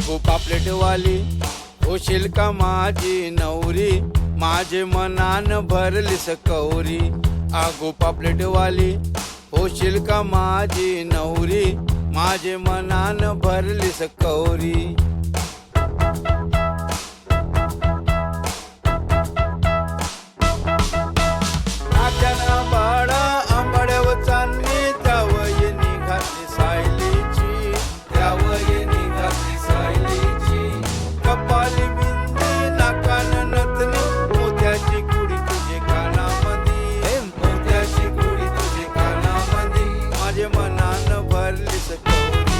आगो पापलेटवाली होशील का माझी नवरी, माझे मनान भरलीस कौरी. आगो पापलेटवाली होशील का माझी नवरी, माझे मनान भरलीस कौरी. नात्याना बाळा आंबाड्यावर चांदणी, त्यावय निघाली सायलीची, त्यावय निघाली सायलीची. कपाली बिंदी नाकान नथनी, मोत्याची कुडी तुझे कानामंदी, मोत्याची कुडी तुझे कानामंदी, माझे मनान भरलीस कौरी.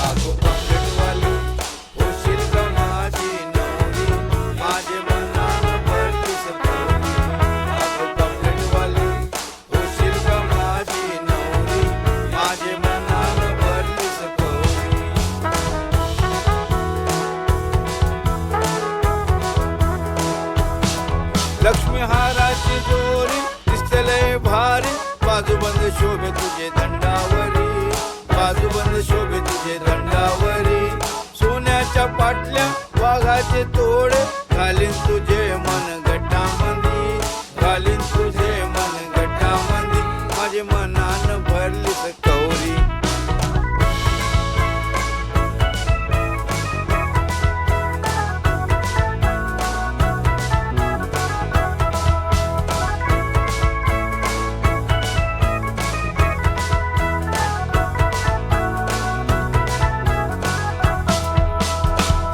आगो पापलेटवाली होशील का माझी नवरी, माझे मनान भरलीस कौरी. आगो पापलेटवाली होशील का माझी नवरी, माझे मनान भरलीस कौरी. लक्ष्मी हाराची दोरी दिसतले भारी, बाजूबंद शोभे तुझे दंडावरी, बाजूबंद शोभे तुझे दंडावरी. सोन्याच्या पाटल्या वाघाचे तोडे, घालीन तुझे मन गटामंदी, घालीन तुझे मन गटामंदी, माझे मनान भरलीस कौरी.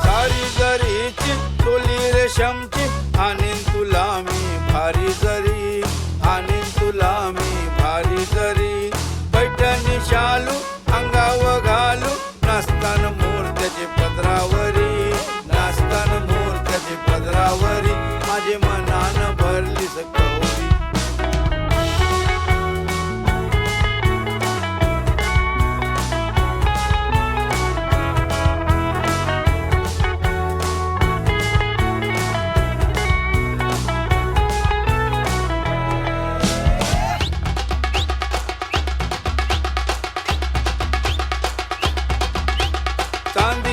सारी जरीची टोली रेशमची, आणीन तुला मी भारी जरी, आणीन तुला मी भारी जरी. पैठणी शालू अंगावर घालू, नाचतान मूर्त्याचे पदरावरी, नाचतान मूर्त्याचे पदरावरी, माझे मनान भरलीस कौरी. चांद